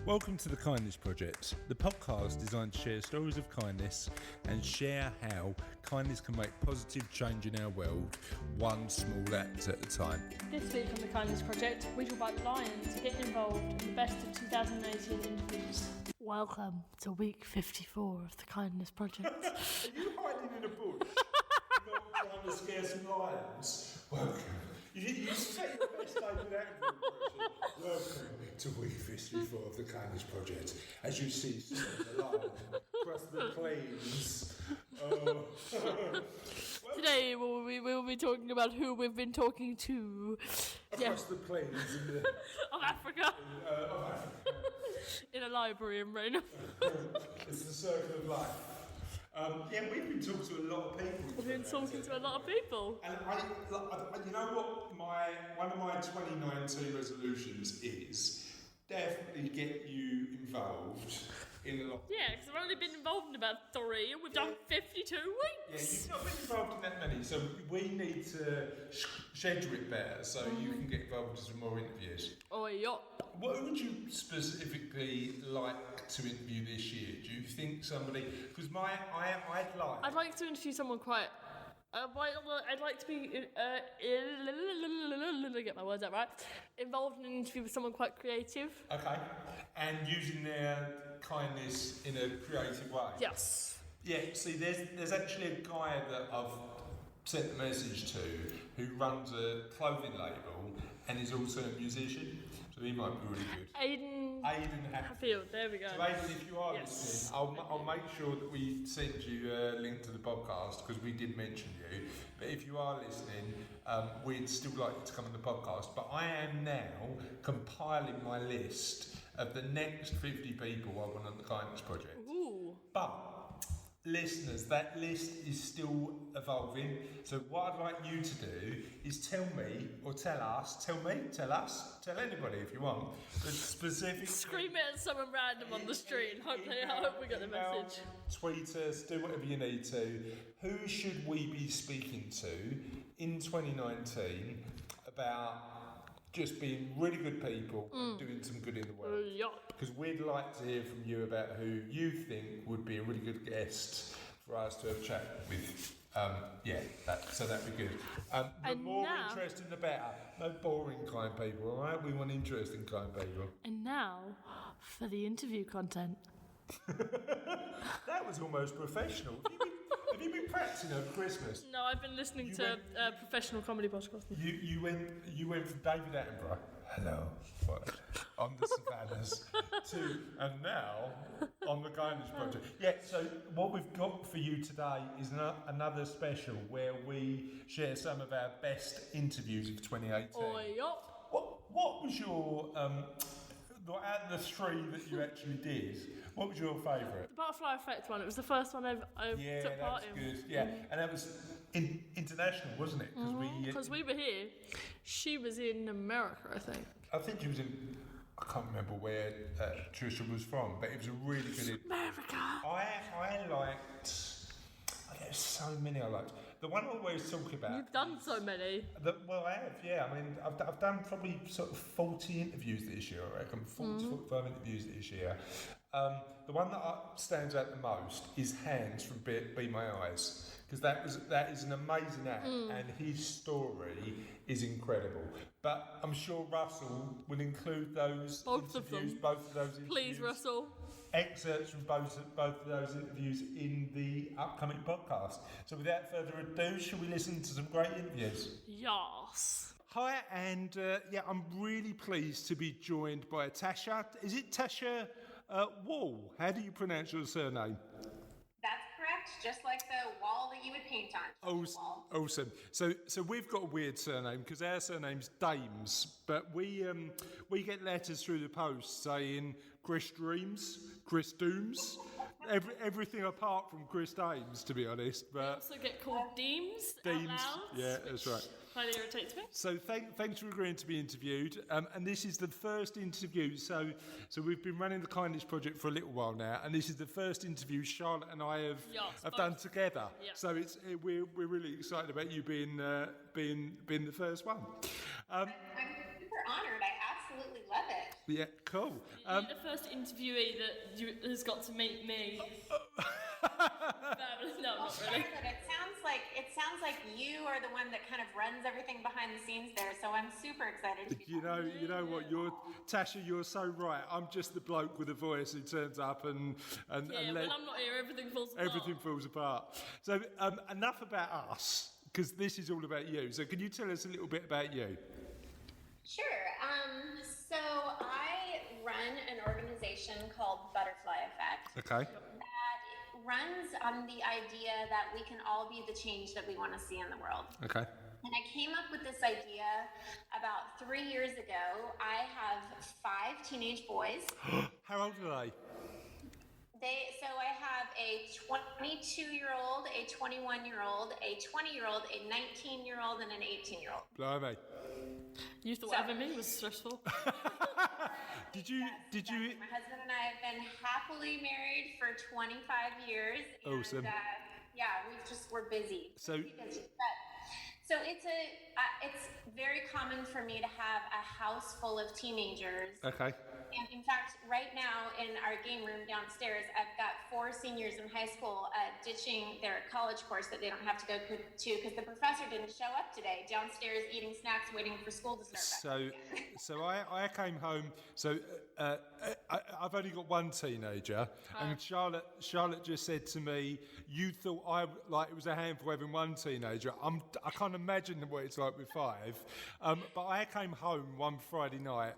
Welcome to the Kindness Project, the podcast designed to share stories of kindness and share how kindness can make positive change in our world, one small act at a time. This week on the Kindness Project, we talk about lions getting involved in the best of 2018 interviews. Welcome to week 54 of the Kindness Project. Are you hiding in a bush? Not trying to scare some lions? Welcome. You set your best David Attenborough impression. Welcome to week 54 of the Kindness Project. As you see, the lion across the plains. Today we will be talking about who we've been talking to. Across the plains of Africa. Of Africa. In a library in Reno. It's the circle of life. We've been talking to a lot of people. We've been talking to a lot of people. And you know what? One of my 2019 resolutions is definitely get you involved in a lot. Yeah, because I've only been involved in about 3 and we've done 52 Yeah, weeks. you've not been involved in that many, so we need to schedule it better so you can get involved in some more interviews. Oh, yeah. What would you specifically like to interview this year? Do you think somebody? Because I'd like to interview someone quite. I'd like to be. Get my words out right. Involved in an interview with someone quite creative. Okay, and using their kindness in a creative way. Yes. Yeah. See, there's actually a guy that I've sent a message to who runs a clothing label and is also a musician. So he might be really good. Aiden Hatfield, there we go. So Aiden, if you are listening, I'll make sure that we send you a link to the podcast because we did mention you. But if you are listening, we'd still like you to come on the podcast. But I am now compiling my list of the next 50 people I want on the Kindness Project. Ooh. But listeners, that list is still evolving. So what I'd like you to do is tell me, or tell us, tell anybody if you want, the specific... Scream it at someone random on the street and hope we get the message. Tweet us, do whatever you need to. Who should we be speaking to in 2019 about just being really good people and doing some good in the world? Because we'd like to hear from you about who you think would be a really good guest for us to have a chat with. So that'd be good. The more interesting, the better. No boring kind people, all right? We want interesting kind people. And now for the interview content. That was almost professional. Have you been practicing over Christmas? No, I've been listening to professional comedy podcasts. You went from David Attenborough, hello, on the Savannahs, to and now on the Kindness Project. Yeah, so what we've got for you today is another special where we share some of our best interviews of 2018. Oh, yeah. What was your out of the 3 that you actually did? What was your favourite? The Butterfly Effect one. It was the first one I took part in. Good. Yeah, and that was international, wasn't it? Because we were here. She was in America, I think. I think she was in... I can't remember where Trisha was from, but it was a really good... America! I liked... There's so many I liked. The one I always talk about... You've done so many. Well, I have, yeah. I mean, I've done probably sort of 40 interviews this year, I reckon. 45 interviews this year. The one that stands out the most is Hans from Be My Eyes. Because that is an amazing act, and his story is incredible. But I'm sure Russell will include those both of those interviews. Please, Russell. Excerpts from both of those interviews in the upcoming podcast. So without further ado, shall we listen to some great interviews? Yes. Hi, and I'm really pleased to be joined by Tasha. Is it Tasha Whal? How do you pronounce your surname? That's correct, just like the wall that you would paint on. Awesome. So we've got a weird surname because our surname's Dames, but we get letters through the post saying Chris Dreams, Chris Dooms, everything apart from Chris Dames, to be honest. But we also get called Deems. Deems, yeah, that's right. Highly irritates me. So thanks for agreeing to be interviewed. And this is the first interview. So we've been running the Kindness Project for a little while now, and this is the first interview Charlotte and I have done together. Yeah. So we're really excited about you being the first one. I'm super honored. I absolutely love it. Yeah, cool. You're the first interviewee that has got to meet me. No, not really. It sounds like you are the one that kind of runs everything behind the scenes there. So I'm super excited to be You know what? Tasha, you're so right. I'm just the bloke with a voice who turns up and when I'm not here, everything falls apart. everything falls apart. So enough about us, because this is all about you. So can you tell us a little bit about you? Sure. So I run an organization called Butterfly Effect. Okay. That runs on the idea that we can all be the change that we want to see in the world. Okay. And I came up with this idea about 3 years ago. I have 5 teenage boys. How old are they? So I have a 22-year-old, a 21-year-old, a 20-year-old, a 19-year-old, and an 18-year-old. Blimey. You thought having me was stressful. Did you? My husband and I have been happily married for 25 years. Awesome. And, we're busy. So busy. So it's very common for me to have a house full of teenagers. okay. And in fact, right now in our game room downstairs, I've got 4 seniors in high school ditching their college course that they don't have to go to because the professor didn't show up today. Downstairs eating snacks, waiting for school to start. So I came home. So I've only got one teenager, and Charlotte just said to me, "You thought it was a handful having one teenager." I can't imagine what it's like with 5. But I came home one Friday night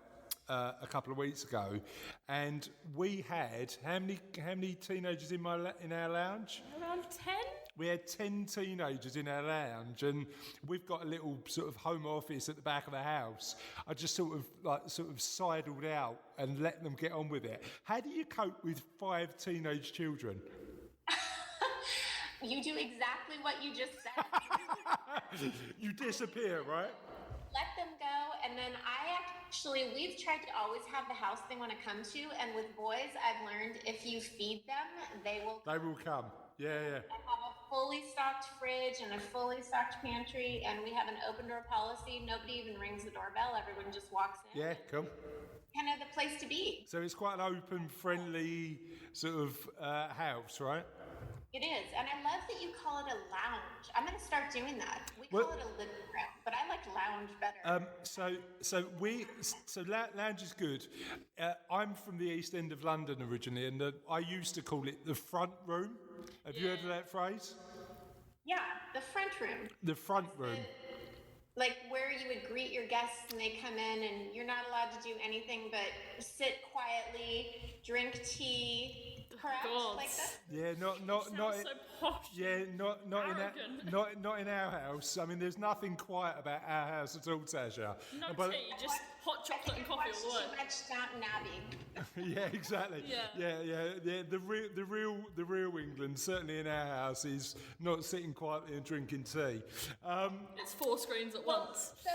a couple of weeks ago, and we had how many teenagers in our lounge? Around 10? We had 10 teenagers in our lounge, and we've got a little sort of home office at the back of the house. I just sort of sidled out and let them get on with it. How do you cope with 5 teenage children? You do exactly what you just said. You disappear, right? Let them go, and then we've tried to always have the house they want to come to, and with boys, I've learned if you feed them, they will come. Yeah. I have a fully stocked fridge and a fully stocked pantry, and we have an open door policy. Nobody even rings the doorbell. Everyone just walks in. Yeah, come. Kind of the place to be. So it's quite an open, friendly sort of house, right? It is, and I love that you call it a lounge. I'm going to start doing that. We call it a living room, but I like lounge better. So lounge is good. I'm from the East End of London originally, and I used to call it the front room. Have you heard of that phrase? Yeah, the front room. The front room. Like where you would greet your guests and they come in, and you're not allowed to do anything but sit quietly, drink tea. Correct? God. Like that? Yeah, not so posh. Yeah, not in our house. I mean, there's nothing quiet about our house at all, Tasha. No tea, just hot chocolate and coffee all the way. Too much Downton Abbey. Yeah, exactly. Yeah. The real England, certainly in our house, is not sitting quietly and drinking tea. It's 4 screens at once. So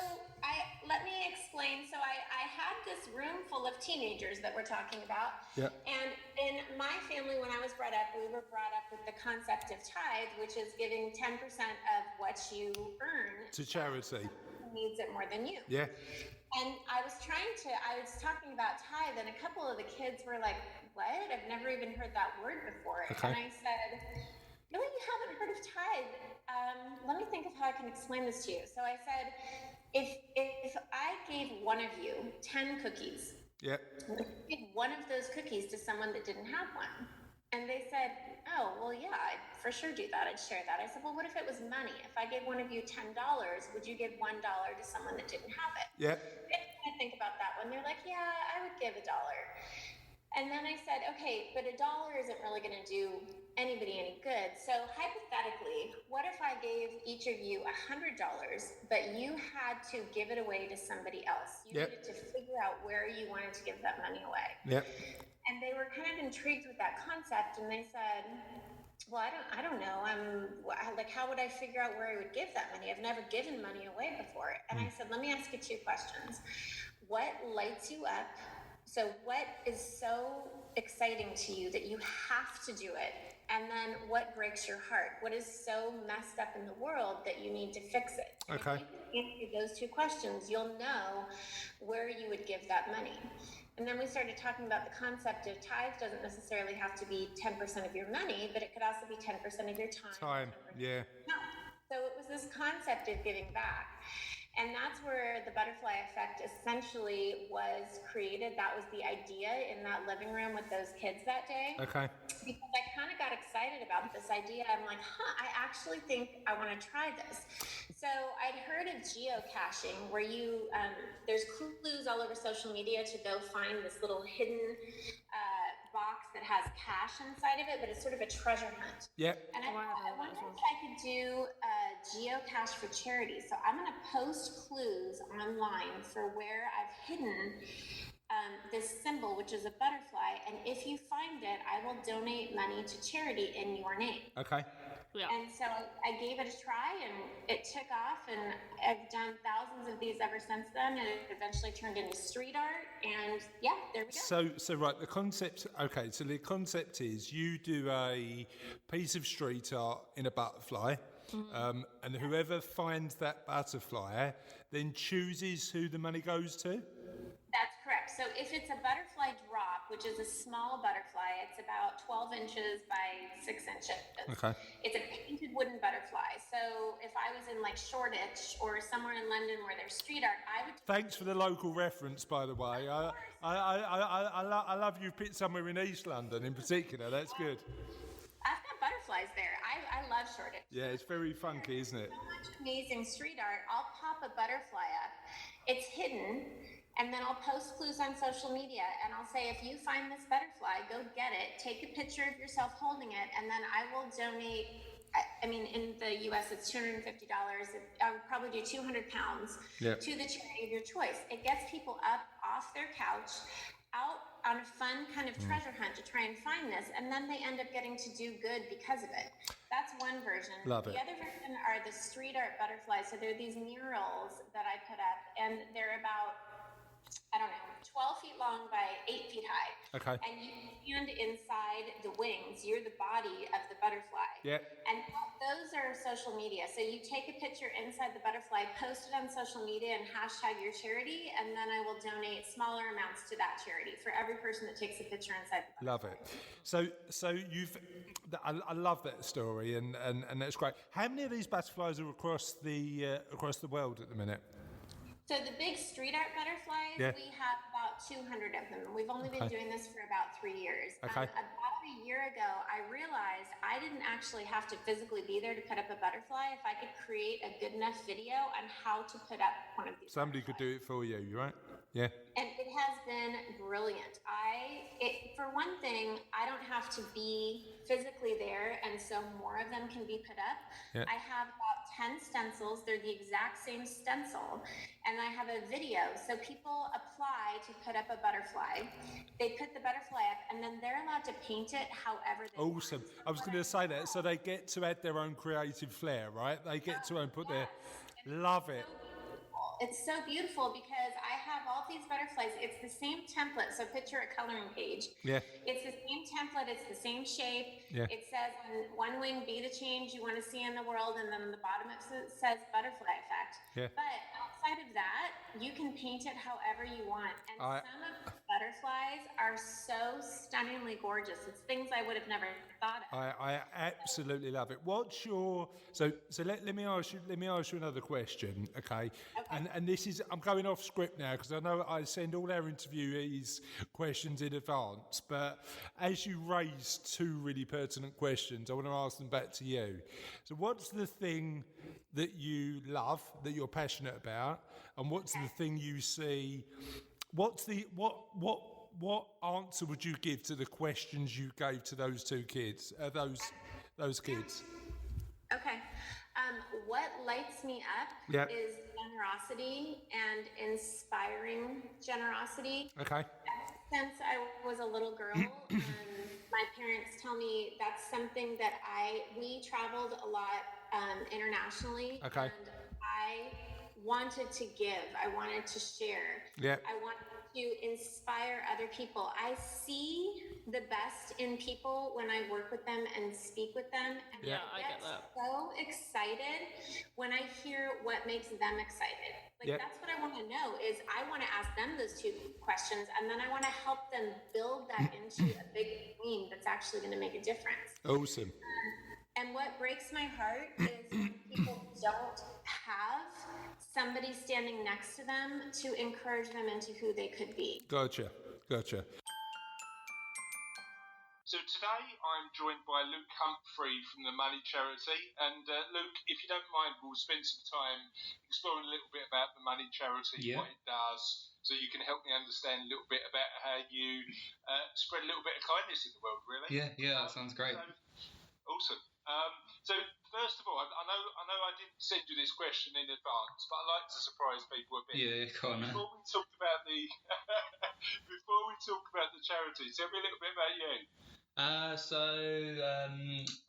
let me explain. So I had this room full of teenagers that we're talking about. Yeah. And in my family, when I was brought up, we were brought up with the concept of tithe, which is giving 10% of what you earn to charity. Who needs it more than you. Yeah. And I was talking about tithe, and a couple of the kids were like, "What? I've never even heard that word before." Okay. And I said, "Really, you haven't heard of tithe? Let me think of how I can explain this to you." So I said, if I gave one of you 10 cookies, yeah, give one of those cookies to someone that didn't have one. And they said, "Oh, well, yeah, I'd for sure do that. I'd share that." I said, "Well, what if it was money? If I gave one of you $10, would you give $1 to someone that didn't have it?" Yeah. They kind of think about that one. They're like, "Yeah, I would give $1." And then I said, "Okay, but $1 isn't really going to do anybody any good. So hypothetically, what if I gave each of you $100, but you had to give it away to somebody else? You needed to figure out where you wanted to give that money away." Yep. And they were kind of intrigued with that concept, and they said, "Well, I don't know. How would I figure out where I would give that money? I've never given money away before." And I said, "Let me ask you 2 questions. What lights you up? So what is so exciting to you that you have to do it? And then what breaks your heart? What is so messed up in the world that you need to fix it?" Okay. If you answer those 2 questions, you'll know where you would give that money. And then we started talking about the concept of tithe doesn't necessarily have to be 10% of your money, but it could also be 10% of your time. Yeah. So it was this concept of giving back. And that's where the butterfly effect essentially was created. That was the idea in that living room with those kids that day. Okay. Because I kind of got excited about this idea. I'm like, I actually think I want to try this. So I'd heard of geocaching, where you there's clues all over social media to go find this little hidden box that has cash inside of it, but it's sort of a treasure hunt. Yeah. And I wondered if I could do a geocache for charity. So I'm going to post clues online for where I've hidden this symbol, which is a butterfly, and if you find it, I will donate money to charity in your name. Okay. Yeah. And so I gave it a try, and it took off, and I've done thousands of these ever since then, and it eventually turned into street art, and yeah, there we go. So right, the concept is you do a piece of street art in a butterfly, and whoever finds that butterfly then chooses who the money goes to? That's correct. So if it's a butterfly drop, which is a small butterfly, it's about 12 inches by 6 inches. Okay. It's a painted wooden butterfly. So if I was in like Shoreditch or somewhere in London where there's street art, I would... Thanks for the local reference, by the way. I love you picked somewhere in East London in particular. That's good. I've got butterflies there. I love Shoreditch. Yeah, it's very funky, isn't it? So much amazing street art. I'll pop a butterfly up. It's hidden. And then I'll post clues on social media, and I'll say, if you find this butterfly, go get it, take a picture of yourself holding it, and then I will donate, I mean, in the US, it's $250. I would probably do 200 pounds to the charity of your choice. It gets people up off their couch, out on a fun kind of treasure hunt to try and find this, and then they end up getting to do good because of it. That's one version. Love it. The other version are the street art butterflies. So they're these murals that I put up, and they're about, I don't know, 12 feet long by 8 feet high. Okay. And you stand inside the wings. You're the body of the butterfly. Yeah. And those are social media. So you take a picture inside the butterfly, post it on social media, and hashtag your charity, and then I will donate smaller amounts to that charity for every person that takes a picture inside the butterfly. Love it. So I love that story, and that's great. How many of these butterflies are across the world at the minute? So the big street art butterflies, we have about 200 of them. We've only been doing this for about 3 years. Okay. About a year ago, I realized I didn't actually have to physically be there to put up a butterfly if I could create a good enough video on how to put up one of these. Somebody could do it for you, right? Yeah. And it has been brilliant. For one thing, I don't have to be physically there, and so more of them can be put up. Yeah. I have about 10 stencils. They're the exact same stencil, and I have a video. So people apply to put up a butterfly. They put the butterfly up, and then they're allowed to paint it however they want. Awesome. I was going to say that. So they get to add their own creative flair, right? They get to put their... Love it. It's so beautiful because I have all these butterflies. It's the same template. So picture a coloring page. Yeah. It's the same template. It's the same shape. Yeah. It says on one wing, be the change you want to see in the world. And then on the bottom, it says butterfly effect. Yeah. But outside of that, you can paint it however you want. And some of the butterflies are so stunningly gorgeous. It's things I would have never thought of. I absolutely love it. What's your... So let me ask you another question, okay? And this is, I'm going off script now because I know I send all our interviewees questions in advance, but as you raised two really pertinent questions, I want to ask them back to you. So what's the thing that you love, that you're passionate about, and what's the thing you see, what answer would you give to the questions you gave to those two kids, those kids? Okay. What lights me up is generosity and inspiring generosity. Okay. Since I was a little girl, my parents tell me that's something that we traveled a lot internationally. Okay. And I wanted to give. I wanted to share. Yeah. I wanted to inspire other people. I see the best in people when I work with them and speak with them. And Yeah, I get get that. so excited when I hear what makes them excited. Like, Yep. that's what I want to know is I want to ask them those two questions, and then I want to help them build that into a big theme that's actually going to make a difference. Awesome. And what breaks my heart is when people don't have somebody standing next to them to encourage them into who they could be. Gotcha. So today I'm joined by Luke Humphrey from the Money Charity. And Luke, if you don't mind, we'll spend some time exploring a little bit about the Money Charity, what it does, so you can help me understand a little bit about how you spread a little bit of kindness in the world, really. Yeah, that sounds great. Awesome. So first of all, I know I didn't send you this question in advance, but I like to surprise people a bit. Yeah, go on. Before we talk about the charity, tell me a little bit about you.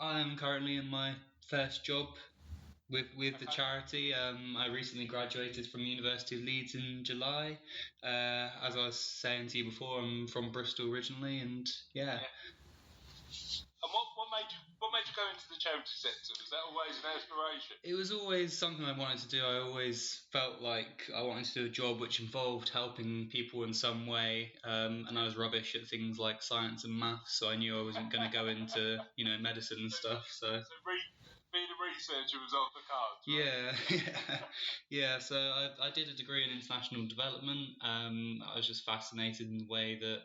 I'm currently in my first job with the charity. I recently graduated from the University of Leeds in July. As I was saying to you before, I'm from Bristol originally, and yeah. And what made you go into the charity sector? Was that always an aspiration? It was always something I wanted to do. I always felt like I wanted to do a job which involved helping people in some way, and I was rubbish at things like science and maths, so I knew I wasn't going to go into medicine and stuff. So being a researcher was off the cards, right? Yeah. So I did a degree in international development. I was just fascinated in the way that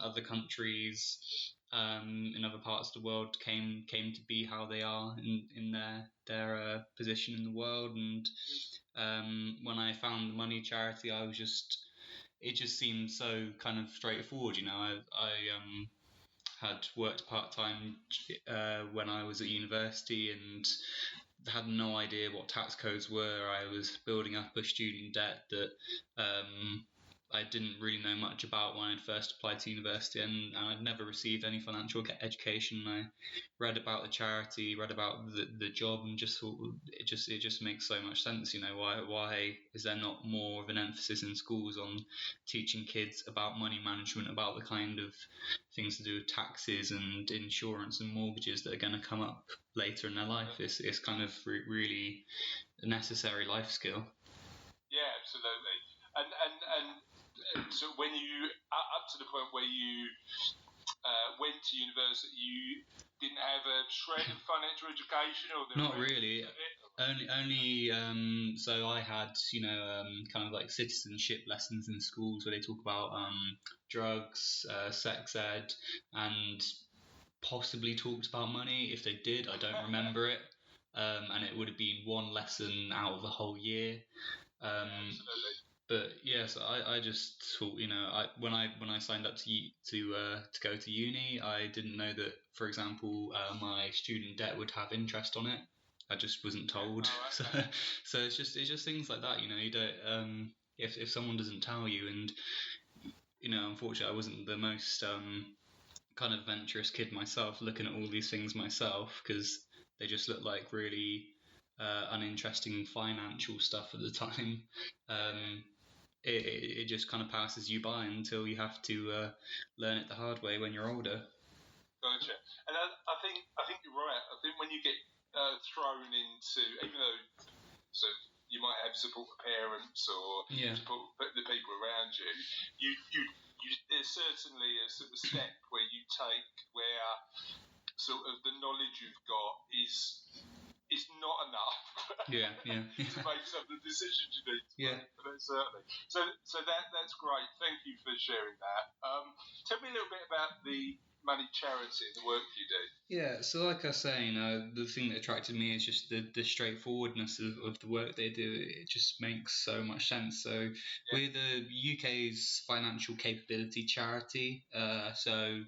other countries in other parts of the world came to be how they are in their position in the world. And when I found the Money Charity, it just seemed so kind of straightforward. I had worked part-time when I was at university and had no idea what tax codes were. I was building up a student debt that I didn't really know much about when I first applied to university, and I'd never received any financial education. I read about the charity, read about the job, and just thought it just makes so much sense. Why is there not more of an emphasis in schools on teaching kids about money management, about the kind of things to do with taxes and insurance and mortgages that are going to come up later in their life? It's kind of really a necessary life skill. Yeah, absolutely. And so when you up to the point where you went to university, you didn't have a shred of financial education, or not really. Only so I had kind of like citizenship lessons in schools where they talk about drugs, sex ed, and possibly talked about money. If they did, I don't remember it. And it would have been one lesson out of the whole year. Absolutely. But yes, I just thought, when I signed up to go to uni, I didn't know that, for example, my student debt would have interest on it. I just wasn't told. Oh, okay. So it's just things like that. You don't if someone doesn't tell you, and unfortunately, I wasn't the most kind of adventurous kid myself, looking at all these things myself, because they just look like really uninteresting financial stuff at the time. It just kind of passes you by until you have to learn it the hard way when you're older. Gotcha. And I think you're right. I think when you get thrown into, even though you might have support of parents or support the people around you, there's certainly a sort of step where you take where sort of the knowledge you've got is not enough to make some of the decisions you need to make. But certainly. So that's great. Thank you for sharing that. Tell me a little bit about the Money Charity and the work you do. Yeah, so like I was saying, the thing that attracted me is just the straightforwardness of the work they do. It just makes so much sense. So we're the UK's financial capability charity. So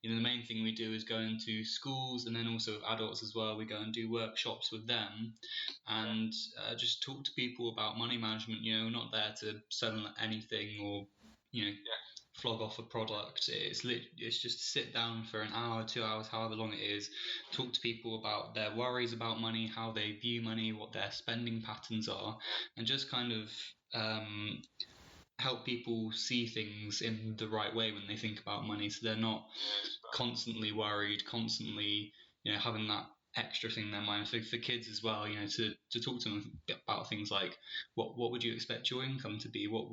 the main thing we do is go into schools, and then also with adults as well. We go and do workshops with them, and just talk to people about money management. We're not there to sell anything or flog off a product. It's just sit down for an hour, 2 hours, however long it is, talk to people about their worries about money, how they view money, what their spending patterns are, and just kind of help people see things in the right way when they think about money, so they're not constantly worried, constantly, having that extra thing in their mind. So for kids as well, to talk to them about things like what would you expect your income to be? What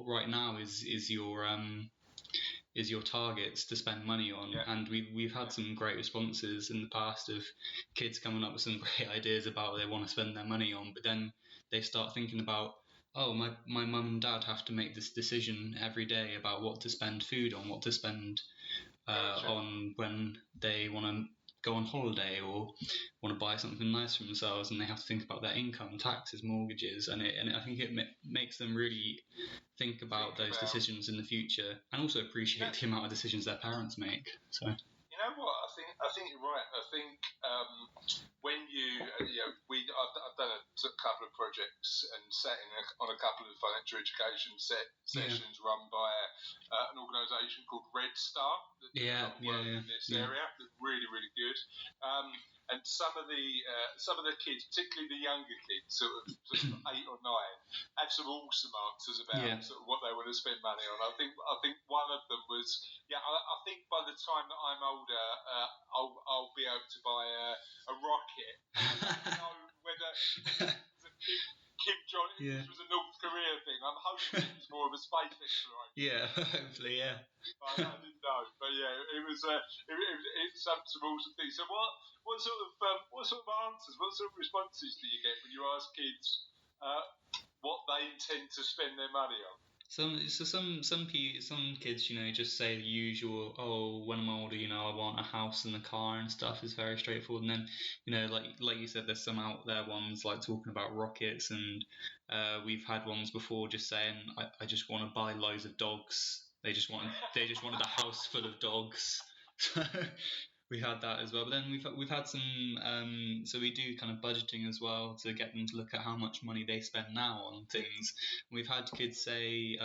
right now is your targets to spend money on? And we've had some great responses in the past of kids coming up with some great ideas about what they want to spend their money on, but then they start thinking about, oh, my mum and dad have to make this decision every day about what to spend food on, what to spend on when they want to go on holiday or want to buy something nice for themselves, and they have to think about their income, taxes, mortgages, and I think it makes them really think about those decisions in the future, and also appreciate the amount of decisions their parents make. So you know what, I think you're right. I think when I've done a couple of projects and sat on a couple of financial education sessions run by an organisation called Red Star that in this area. That's really, really good. And some of the kids, particularly the younger kids, sort of 8 or 9, have some awesome answers about sort of what they want to spend money on. I think one of them was, I think by the time that I'm older, I'll be able to buy a rocket. I don't know whether Kim Jong, this was a North Korea thing. I'm hoping it was more of a space exploration. Yeah, hopefully, yeah. I didn't know, but it was some awesome things. So what sort of answers, what sort of responses do you get when you ask kids what they intend to spend their money on? Some kids, just say the usual, oh, when I'm older, I want a house and a car and stuff. Is very straightforward. And then, like you said, there's some out there ones like talking about rockets, and we've had ones before just saying, I just want to buy loads of dogs. They just wanted a house full of dogs. So we had that as well. But then we've had some, so we do kind of budgeting as well to get them to look at how much money they spend now on things. We've had kids say,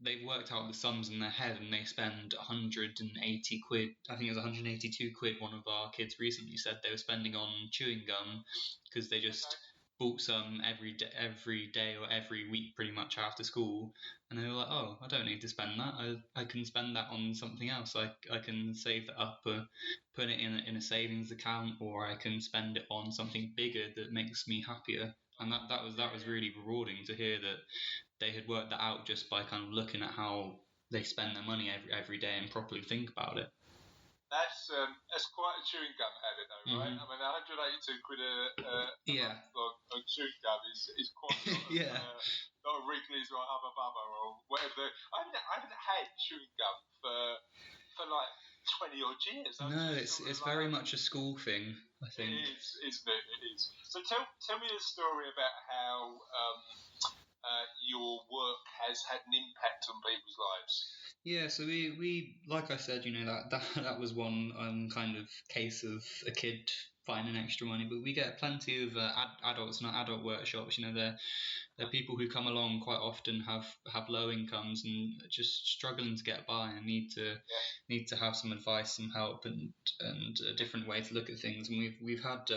they've worked out the sums in their head and they spend 180 quid. I think it was 182 quid. One of our kids recently said they were spending on chewing gum because they just bought some every day or every week pretty much after school, and they were like, oh, I don't need to spend that, I can spend that on something else. I can save that up, put it in a savings account, or I can spend it on something bigger that makes me happier. And that was really rewarding to hear that they had worked that out just by kind of looking at how they spend their money every day and properly think about it. That's quite a chewing gum habit, though, right? I mean, 182 quid a month on chewing gum is quite a lot of Wrigley's or Hubba Bubba or whatever. I haven't had chewing gum for like 20 odd years. No, it's very much a school thing, I think. It is, isn't it? It is. So tell me a story about how your work has had an impact on people's lives. Yeah, so we like I said, that was one kind of case of a kid finding extra money, but we get plenty of adults, not adult workshops. They're people who come along quite often have low incomes and just struggling to get by and need to have some advice, some help, and a different way to look at things. And we've had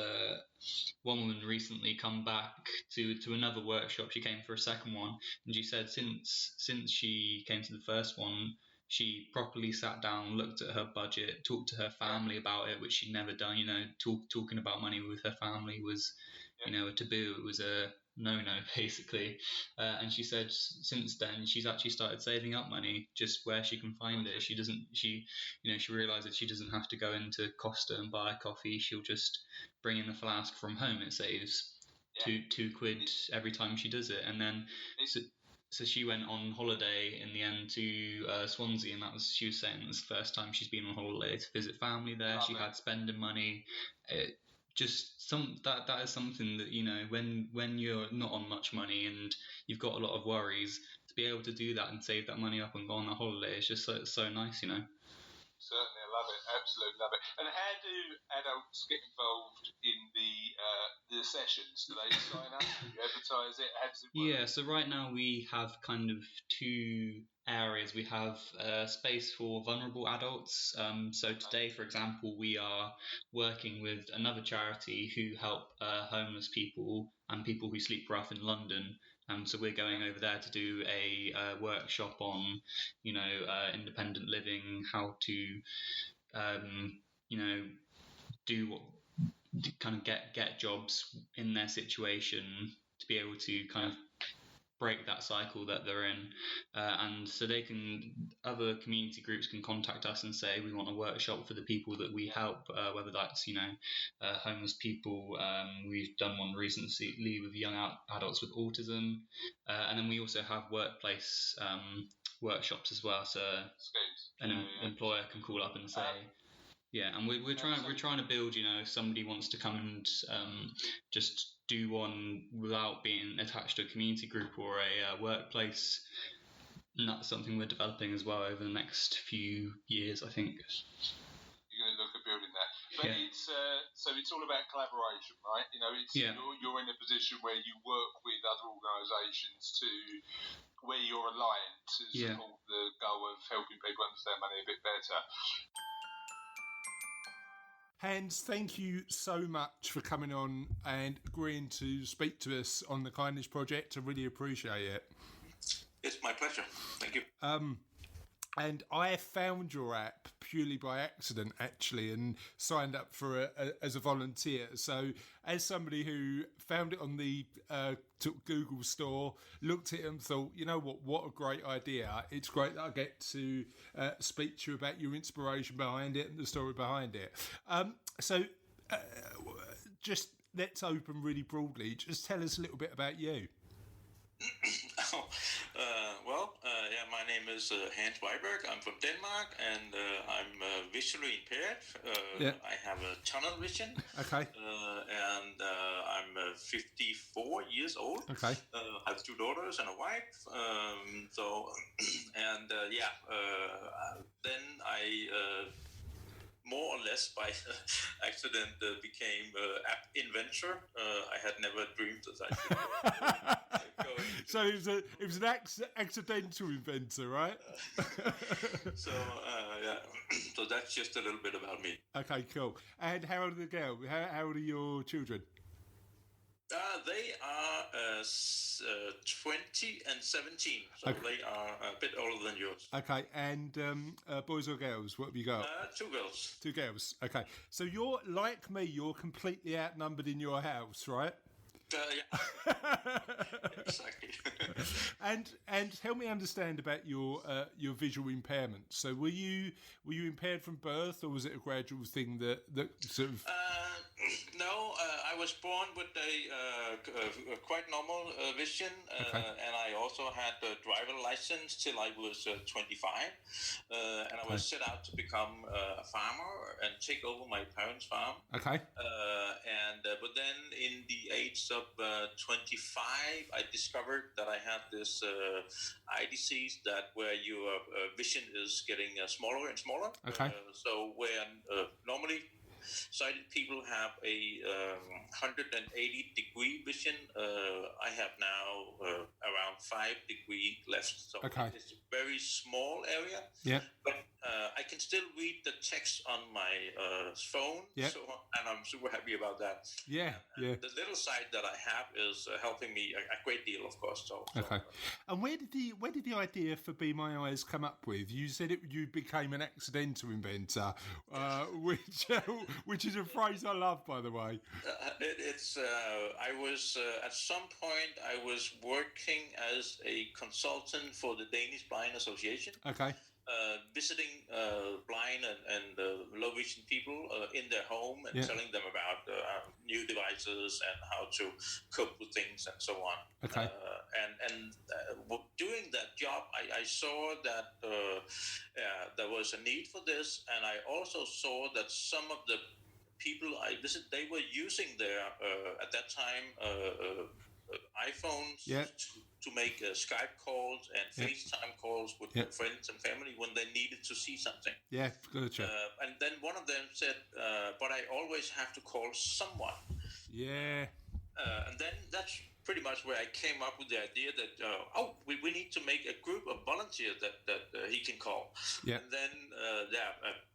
one woman recently come back to another workshop. She came for a second one, and she said since she came to the first one, she properly sat down, looked at her budget, talked to her family about it, which she'd never done. Talking about money with her family was a taboo. It was a no-no, basically. And she said since then she's actually started saving up money just where she can find it. She realised that she doesn't have to go into Costa and buy a coffee. She'll just bring in a flask from home. It saves two quid every time she does it. And then so she went on holiday in the end to Swansea, and she was saying it was the first time she's been on holiday to visit family there. She had spending money. That is something that when you're not on much money and you've got a lot of worries, to be able to do that and save that money up and go on a holiday is just so nice. Certainly, I love it. Absolutely love it. And how do adults get involved in the sessions? Do they sign up? Do you advertise it? How does it work? Yeah, so right now we have kind of two areas. We have a space for vulnerable adults. So today, for example, we are working with another charity who help homeless people and people who sleep rough in London So we're going over there to do a workshop on, independent living, how to, do what, kind of get jobs in their situation to be able to kind of break that cycle that they're in, and so other community groups can contact us and say we want a workshop for the people that we help, whether that's homeless people. We've done one recently with young adults with autism, and then we also have workplace workshops as well. So an employer can call up and say. And we're trying to build. If somebody wants to come and just do one without being attached to a community group or a workplace, and that's something we're developing as well over the next few years, I think. You're going to look at building that, but it's all about collaboration, right? You're in a position where you work with other organisations where you're aligned to support the goal of helping people understand money a bit better. Hans, thank you so much for coming on and agreeing to speak to us on the Kindness Project. I really appreciate it. It's my pleasure. Thank you. And I found your app purely by accident, actually, and signed up for as a volunteer. So as somebody who found it on the Google store, looked at it and thought, what a great idea. It's great that I get to speak to you about your inspiration behind it and the story behind it. Just let's open really broadly. Just tell us a little bit about you. My name is Hans Wiberg. I'm from Denmark, and I'm visually impaired. I have a tunnel vision. Okay. And I'm 54 years old. Okay. I have 2 daughters and a wife. Then I more or less by accident became app inventor. I had never dreamed that I could go into. So it was an accidental inventor, right? So that's just a little bit about me. Okay, cool. And how old are the girls? How old are your children? They are 20 and 17, so they are a bit older than yours. Okay, and boys or girls? What have you got? 2 girls. 2 girls. Okay, so you're like me. You're completely outnumbered in your house, right? Exactly. And help me understand about your visual impairment. So were you impaired from birth, or was it a gradual thing that sort of? No, I was born with a quite normal vision, and I also had a driver license till I was 25, and I was set out to become a farmer and take over my parents' farm. Okay. But then in the age of 25, I discovered that I had this eye disease where your vision is getting smaller and smaller. Okay. So where normally sighted people have a 180-degree vision. I have now around 5-degree left. So it's a very small area. Yeah. But I can still read the text on my phone. Yeah. And I'm super happy about that. Yeah. And the little side that I have is helping me a great deal, of course. Okay. And where did the idea for Be My Eyes come up with? You said you became an accidental inventor, which is a phrase I love, by the way. I was at some point I was working as a consultant for the Danish Blind Association. Okay. Visiting blind and low vision people in their home and telling them about new devices and how to cope with things and so on. Okay. Doing that job, I saw that there was a need for this, and I also saw that some of the people I visited, they were using their at that time iPhones to make Skype calls and FaceTime calls with their friends and family when they needed to see something. Yeah, gotcha. And then one of them said, but I always have to call someone. Yeah. And then that's pretty much where I came up with the idea that, we need to make a group of volunteers that he can call. Yeah. And then,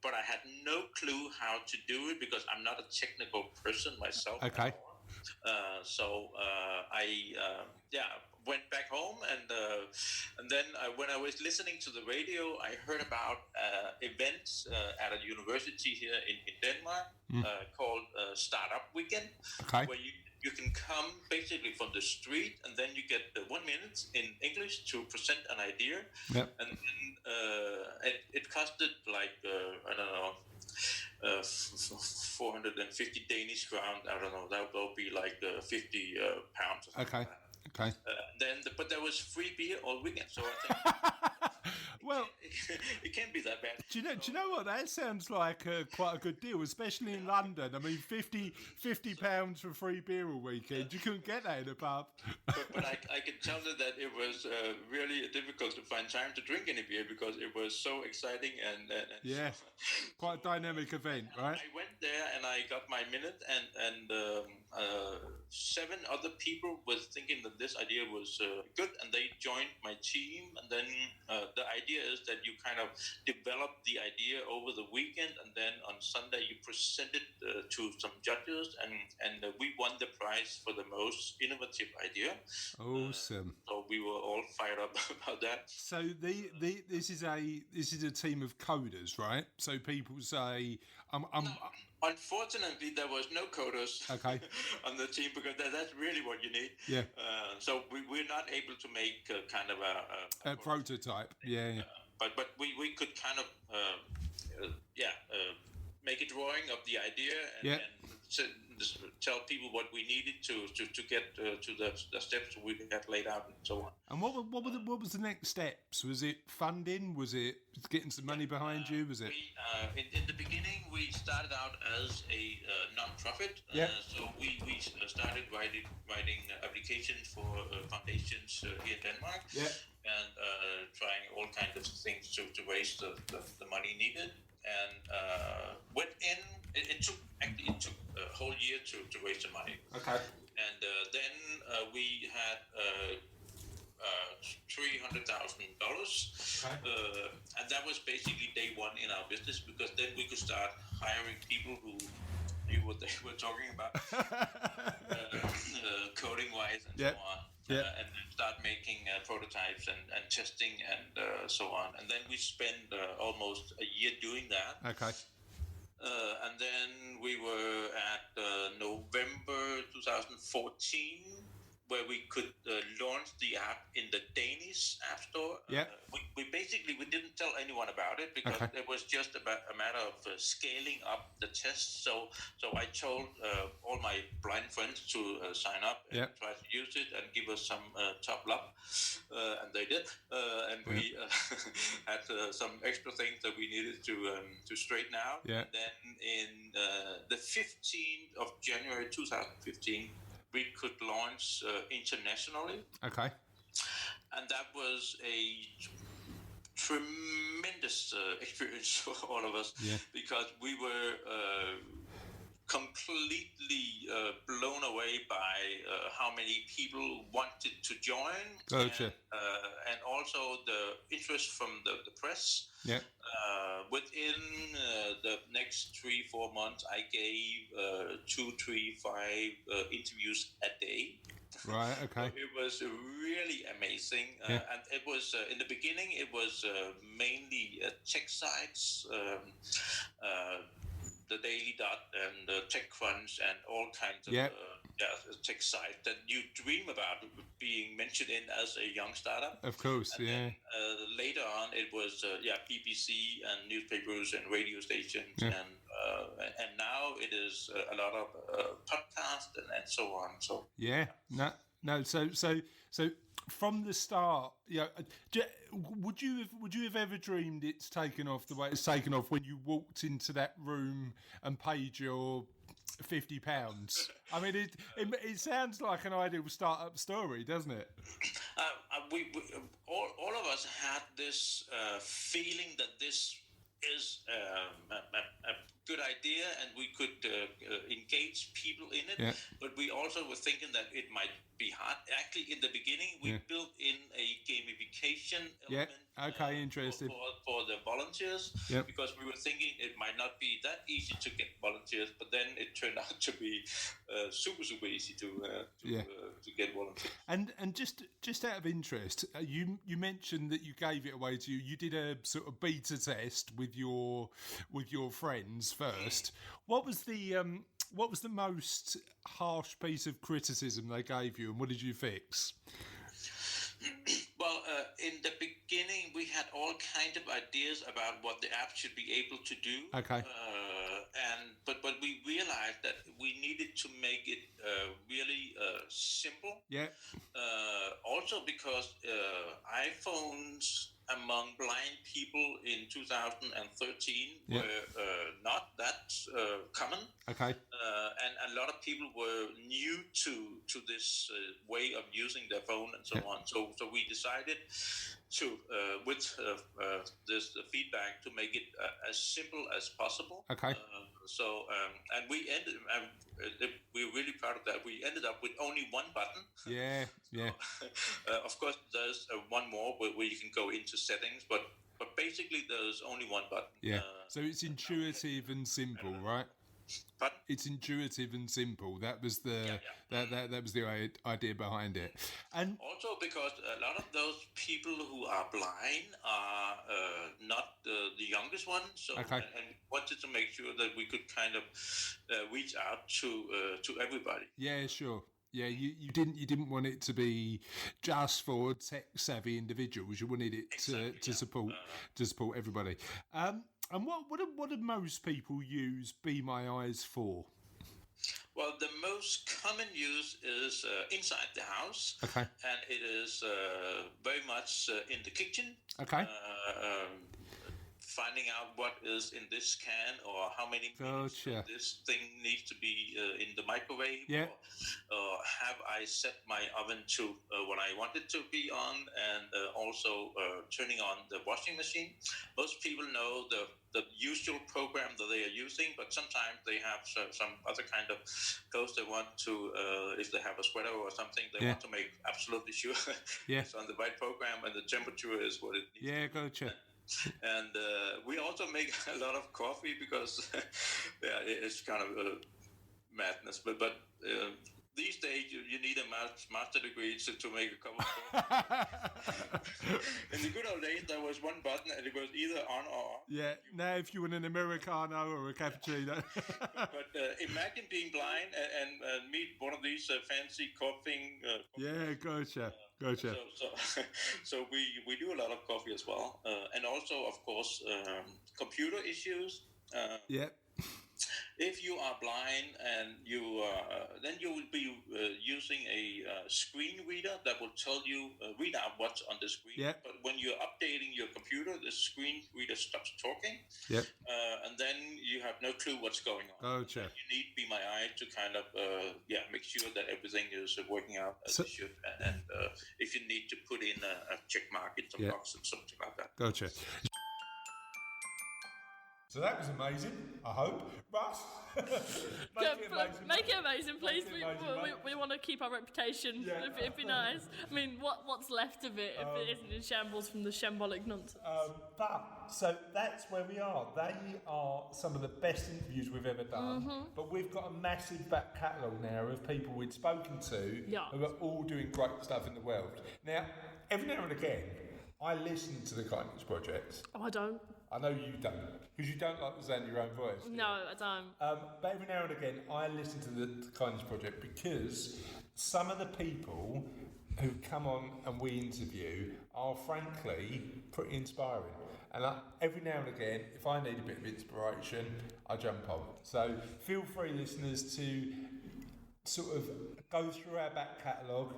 but I had no clue how to do it because I'm not a technical person myself. Okay. went back home, and then when I was listening to the radio, I heard about events at a university here in Denmark called Startup Weekend, where you can come basically from the street, and then you get 1 minute in English to present an idea. Yep. And it costed like I don't know. 450 Danish crown. I don't know. That will be like 50 pounds. Or okay. Like that. But there was free beer all weekend, so I think well, it can't be that bad. Do you know what? That sounds like quite a good deal, especially in London. I mean, £50 for free beer a weekend. You couldn't get that in a pub. but I can tell you that it was really difficult to find time to drink any beer because it was so exciting and yeah, quite a dynamic event, right? I went there and I got my minute, and 7 other people were thinking that this idea was good, and they joined my team. And then the idea is that you kind of develop the idea over the weekend, and then on Sunday you present it to some judges, and we won the prize for the most innovative idea. Awesome. So we were all fired up about that. So this is a team of coders, right? So people say, Unfortunately, there was no coders on the team because that's really what you need. Yeah. So we're not able to make kind of a prototype. Yeah. But we could kind of make a drawing of the idea and tell people what we needed to get to the steps we had laid out and so on. And what was the next steps? Was it funding? Was it getting some money behind you? Was it? In the beginning, we started out as a non-profit. So we started writing applications for foundations here in Denmark. Yeah. And trying all kinds of things to raise the money needed. And it took a whole year to raise the money. Okay. And then we had $300,000, and that was basically day one in our business, because then we could start hiring people who knew what they were talking about, coding wise and so on. And then start making prototypes and testing and so on. And then we spent almost a year doing that. Okay. And then we were at November 2014, where we could launch the app in the Danish App Store. We didn't tell anyone about it because it was just a matter of scaling up the tests. So I told all my blind friends to sign up and try to use it and give us some top luck, and they did. And we had some extra things that we needed to straighten out. And then in the 15th of January 2015, we could launch internationally. Okay. And that was a tremendous experience for all of us, because we were completely blown away by how many people wanted to join. Gotcha. And also the interest from the press. Within the next 3-4 months, I gave 2, 3, 5 interviews a day. Right. Okay. So it was really amazing, and it was in the beginning. It was mainly tech sites, the Daily Dot and TechCrunch and all kinds of tech sites that you dream about being mentioned in as a young startup. Of course, and then, later on, it was BBC and newspapers and radio stations, and now it is a lot of podcasts and so on. So So from the start, would you have ever dreamed it's taken off the way it's taken off when you walked into that room and paid your £50? I mean, it sounds like an ideal startup story, doesn't it? We all of us had this feeling that this is a good idea and we could engage people in it, but we also were thinking that it might be hard. Actually, in the beginning, we built in a gamification element interesting. for the volunteers. volunteers because we were thinking it might not be that easy to get volunteers, but then it turned out to be super easy to get volunteers. And just out of interest, you mentioned that you gave it away to you did a sort of beta test with your friends first. What was the most harsh piece of criticism they gave you, and what did you fix? Well, in the beginning, we had all kinds of ideas about what the app should be able to do. Okay. But we realized that we needed to make it really simple. Yeah. Also because iPhones among blind people in 2013 were not that common. Okay. And a lot of people were new to this way of using their phone and so on. So we decided to, with this feedback, to make it as simple as possible. Okay. And we ended. We're really proud of that. We ended up with only one button. Yeah. Of course, there's one more where you can go into settings, but basically there's only one button. Yeah. So it's intuitive and simple, right? Pardon? It's intuitive and simple. That was the that was the idea behind it. And also because a lot of those people who are blind are not the youngest ones, so and wanted to make sure that we could kind of reach out to everybody. Yeah, sure. Yeah, you didn't want it to be just for tech savvy individuals. You wanted it to support everybody. And what do most people use Be My Eyes for? Well, the most common use is inside the house. Okay. And it is very much in the kitchen. Okay. Finding out what is in this can or how many minutes this thing needs to be in the microwave. Yeah. Or have I set my oven to what I want it to be on, and also turning on the washing machine. Most people know the usual program that they are using, but sometimes they have some other kind of clothes they want to, if they have a sweater or something, they want to make absolutely sure it's on the right program and the temperature is what it needs. Yeah, gotcha. And we also make a lot of coffee because it's kind of madness. But these days you need a master degree to make a cup of coffee. In the good old days, there was one button and it was either on or off. Yeah. Now, if you want an Americano or a cappuccino. But imagine being blind and meet one of these fancy coffee. Yeah, gotcha. So we do a lot of coffee as well, and also of course computer issues. If you are blind and then you will be using a screen reader that will tell you read out what's on the screen. Yeah. But when you're updating your computer, the screen reader stops talking. Yeah. And then you have no clue what's going on. Gotcha. You need Be My Eye to kind of make sure that everything is working out as it should. And if you need to put in a check mark in some box and something like that. Gotcha. So that was amazing, I hope. Russ, make it amazing, please. We want to keep our reputation. It'd be nice. I mean, what's left of it if it isn't in shambles from the shambolic nonsense? So that's where we are. They are some of the best interviews we've ever done. Mm-hmm. But we've got a massive back catalogue now of people we'd spoken to who are all doing great stuff in the world. Now, every now and again, I listen to the Kindness Project. Oh, I don't. I know you don't, because you don't like the sound of your own voice. No, I don't. But every now and again, I listen to the Kindness Project because some of the people who come on and we interview are frankly pretty inspiring. And every now and again, if I need a bit of inspiration, I jump on. So feel free, listeners, to sort of go through our back catalogue,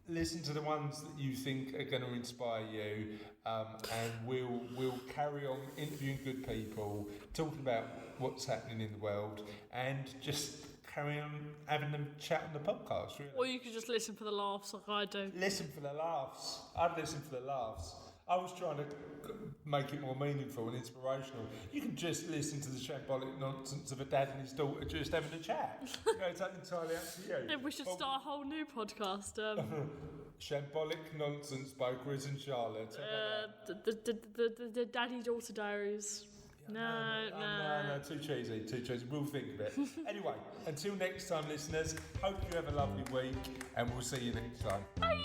listen to the ones that you think are going to inspire you, and we'll carry on interviewing good people, talking about what's happening in the world, and just carry on having them chat on the podcast, really. Or you could just listen for the laughs like I do. Listen for the laughs. I'd listen for the laughs. I was trying to make it more meaningful and inspirational. You can just listen to the shambolic nonsense of a dad and his daughter just having a chat. It's entirely up to you. Yeah, we should start a whole new podcast. Shambolic nonsense by Grizz and Charlotte. The daddy-daughter diaries. No, too cheesy. We'll think of it. Anyway, until next time, listeners, hope you have a lovely week, and we'll see you next time. Bye!